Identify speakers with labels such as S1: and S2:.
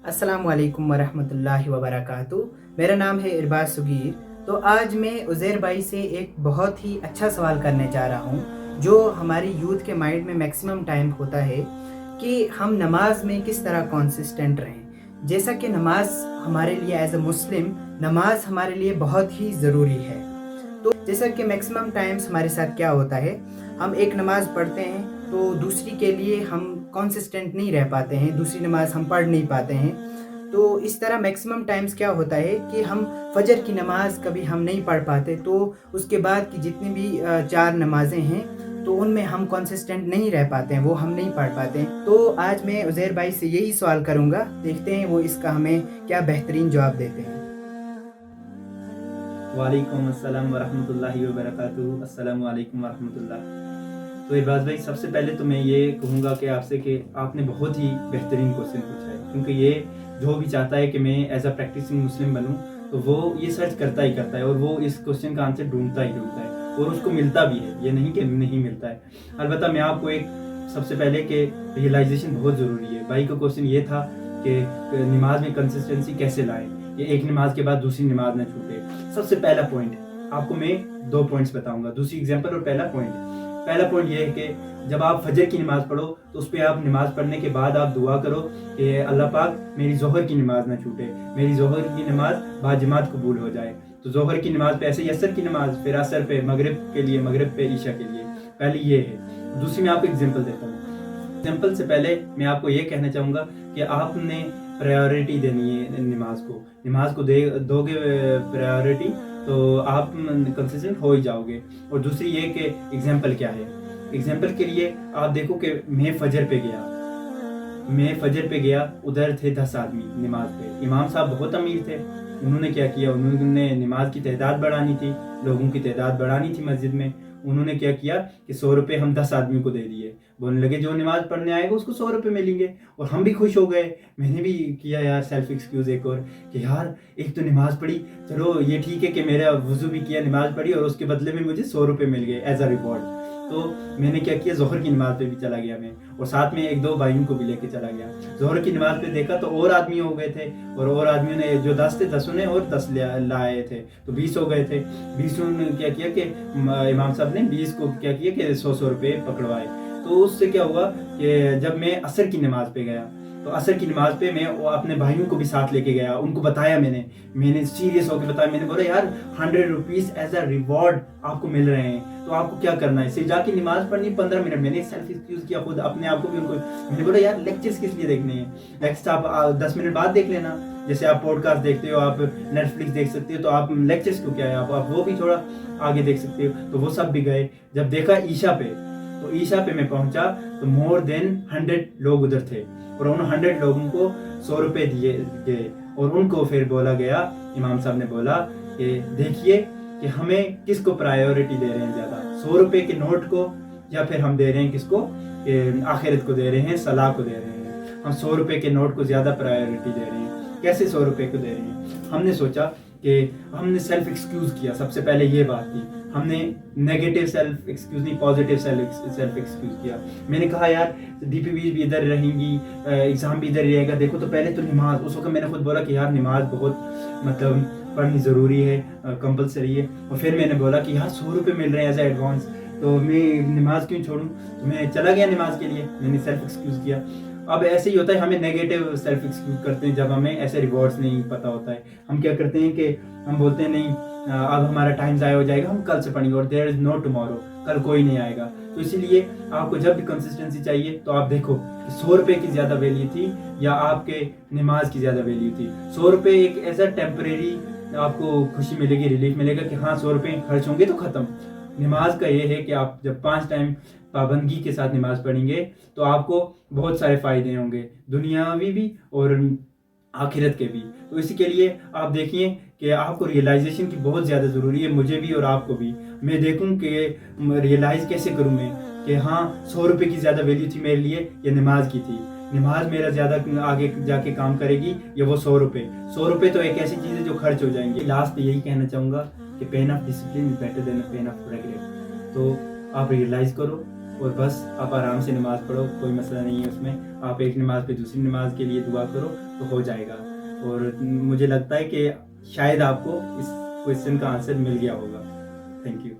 S1: अस्सलामुअलैकुम वरहमतुल्लाहि वबरकातुहू। मेरा नाम है इरबाज सुगीर। तो आज मैं उज़ैर भाई से एक बहुत ही अच्छा सवाल करने जा रहा हूँ जो हमारी यूथ के माइंड में मैक्सिमम टाइम होता है कि हम नमाज में किस तरह कंसिस्टेंट रहें। जैसा कि नमाज हमारे लिए एज अ मुस्लिम नमाज हमारे लिए बहुत ही ज़रूरी है। तो जैसा कि मैक्सिमम टाइम्स हमारे साथ क्या होता है, हम एक नमाज़ पढ़ते हैं तो दूसरी के लिए हम कंसिस्टेंट नहीं रह पाते हैं, दूसरी नमाज हम पढ़ नहीं पाते हैं। तो इस तरह मैक्सिमम टाइम्स क्या होता है कि हम फजर की नमाज़ कभी हम नहीं पढ़ पाते, तो उसके बाद की जितनी भी 4 नमाज़ें हैं तो उनमें हम कंसिस्टेंट नहीं रह पाते हैं, वो हम नहीं पढ़ पाते हैं। तो आज मैं उज़ैर भाई से यही सवाल करूँगा, देखते हैं वो इसका हमें क्या बेहतरीन जवाब देते हैं।
S2: वालेकुम अस्सलाम वरहमतुल्लाहि वबरकातुहू। अस्सलामु अलैकुम वरहमतुल्लाह। तो इरबाज भाई, सबसे पहले तो मैं ये कहूँगा कि आपसे कि आपने बहुत ही बेहतरीन क्वेश्चन पूछा है, क्योंकि ये जो भी चाहता है कि मैं एज अ प्रैक्टिसिंग मुस्लिम बनूँ तो वो ये सर्च करता ही करता है और वो इस क्वेश्चन का आंसर ढूंढता ही ढूंढता है और उसको मिलता भी है, ये नहीं कि नहीं मिलता है। अलबत्ता मैं आपको एक सबसे पहले कि रियलाइजेशन बहुत ज़रूरी है। भाई का क्वेश्चन ये था कि नमाज में कंसिस्टेंसी कैसे लाएं, ये एक नमाज के बाद दूसरी नमाज ना छूटे। सबसे पहला पॉइंट आपको मैं 2 पॉइंट्स बताऊंगा, दूसरी एग्जांपल और पहला पॉइंट ये है कि जब आप फजर की नमाज पढ़ो तो उस पर आप नमाज पढ़ने के बाद आप दुआ करो कि अल्लाह पाक मेरी जोहर की नमाज ना छूटे, मेरी जोहर की नमाज बाजमात कबूल हो जाए। तो जोहर की नमाज पे ऐसे ही असर की नमाज, फिर असर पे मगरिब के लिए, मगरिब पे ईशा के लिए। पहले ये है। दूसरी मैं आपको एग्जाम्पल देता हूँ। एग्जाम्पल से पहले मैं आपको ये कहना चाहूँगा कि आपने प्रायोरिटी देनी है नमाज को दोगे प्रायोरिटी तो आप कंसिस्टेंट हो ही जाओगे। और दूसरी ये कि एग्जाम्पल क्या है। एग्जाम्पल के लिए आप देखो कि मैं फजर पे गया, उधर थे 10 आदमी नमाज पे। इमाम साहब बहुत अमीर थे, उन्होंने क्या किया, उन्होंने नमाज की तादाद बढ़ानी थी, लोगों की तादाद बढ़ानी थी मस्जिद में। उन्होंने क्या किया कि 100 रुपये हम 10 आदमी को दे दिए। बोलने लगे जो नमाज पढ़ने आएगा उसको 100 रुपये मिलेंगे। और हम भी खुश हो गए। मैंने भी किया यार सेल्फ एक्सक्यूज एक और कि यार एक तो नमाज पढ़ी, चलो ये ठीक है कि मेरा वजू भी किया, नमाज पढ़ी और उसके बदले में मुझे 100 रुपये मिल गए एज अ रिवॉर्ड। तो मैंने क्या किया, जोहर की नमाज पे भी चला गया मैं, और साथ में 1-2 भाइयों को भी लेके चला गया। जोहर की नमाज पे देखा तो और आदमी हो गए थे, और आदमियों ने जो 10 थे 10 ने और 10 लाए थे, तो 20 हो गए थे। 20 ने क्या किया कि इमाम साहब ने 20 को क्या किया कि 100 रुपये पकड़वाए। तो उससे क्या हुआ कि जब मैं असर की नमाज पे गया तो असर की नमाज पे मैं अपने भाइयों को भी साथ लेके गया। उनको बताया, मैंने सीरियस होकर बताया। मैंने बोला यार 100 रुपीज एज अ रिवॉर्ड आपको मिल रहे हैं, तो आपको क्या करना है, सिर्फ जाके नमाज पढ़नी 15 मिनट। मैंने सेल्फ एक्सक्यूज किया खुद अपने आप को भी। उनको मैंने बोला यार लेक्चर्स किस लिए देखने हैं, नेक्स्ट आप 10 मिनट बाद देख लेना। जैसे आप पॉडकास्ट देखते हो, आप नेटफ्लिक्स देख सकते हो, तो आप लेक्चर्स क्यों क्या है, आप वो भी थोड़ा आगे देख सकते हो। तो वो सब भी गए। जब देखा ईशा पे मैं पहुंचा तो मोर देन 100 लोग उधर थे, और उन 100 लोगों को 100 रुपये दिए गए। और उनको फिर बोला गया, इमाम साहब ने बोला कि देखिए कि हमें किसको प्रायोरिटी दे रहे हैं ज़्यादा, 100 रुपये के नोट को, या फिर हम दे रहे हैं किसको, आखिरत को दे रहे हैं, सलाह को दे रहे हैं। हम 100 रुपये के नोट को ज़्यादा प्रायोरिटी दे रहे हैं। कैसे 100 रुपये को दे रहे हैं? हमने सोचा कि हमने सेल्फ एक्सक्यूज़ किया। सबसे पहले ये बात थी, हमने नेगेटिव सेल्फ एक्सक्यूज नहीं, पॉजिटिव सेल्फ एक्सक्यूज किया। मैंने कहा यार डीपीवी भी इधर रहेंगी, एग्जाम भी इधर रहेगा, देखो तो पहले तो नमाज। उस वक्त मैंने खुद बोला कि यार नमाज बहुत मतलब पढ़नी ज़रूरी है, कंपलसरी है। और फिर मैंने बोला कि यार 100 रुपये मिल रहे हैं एज ए एडवांस, तो मैं नमाज क्यों छोड़ूं। तो मैं चला गया नमाज के लिए, मैंने सेल्फ एक्सक्यूज़ किया। अब ऐसे ही होता है, हमें नेगेटिव सेल्फ एक्सक्यूज करते हैं जब हमें ऐसे रिवॉर्ड्स नहीं पता होता है। हम क्या करते हैं कि हम बोलते हैं नहीं अब हमारा टाइम ज़ाया हो जाएगा, हम कल से पढ़ेंगे, और देयर इज़ नो टुमारो, कल कोई नहीं आएगा। तो इसीलिए आपको जब भी कंसिस्टेंसी चाहिए तो आप देखो कि 100 रुपये की ज़्यादा वैल्यू थी या आपके नमाज की ज़्यादा वैल्यू थी। 100 रुपये एक एज अ टेम्परेरी आपको खुशी मिलेगी, रिलीफ मिलेगा कि हाँ 100 रुपये खर्च होंगे तो ख़त्म। नमाज का ये है कि आप जब 5 टाइम पाबंदी के साथ नमाज पढ़ेंगे तो आपको बहुत सारे फ़ायदे होंगे, दुनियावी भी और आखिरत के भी। तो इसी के लिए आप देखिए कि आपको रियलाइजेशन की बहुत ज़्यादा ज़रूरी है, मुझे भी और आपको भी। मैं देखूं कि रियलाइज़ कैसे करूं मैं कि हाँ 100 रुपये की ज़्यादा वैल्यू थी मेरे लिए या नमाज की थी। नमाज मेरा ज़्यादा आगे जाके काम करेगी या वो 100 रुपये तो एक ऐसी चीज़ है जो खर्च हो जाएंगे। लास्ट पे यही कहना चाहूँगा कि pain of discipline is better than pain of regret. तो आप रियलाइज़ करो اور بس آپ آرام سے نماز پڑھو, کوئی مسئلہ نہیں ہے اس میں. آپ ایک نماز پہ دوسری نماز کے لیے دعا کرو تو ہو جائے گا. اور مجھے لگتا ہے کہ شاید آپ کو اس کویشچن کا آنسر مل گیا ہوگا. Thank you.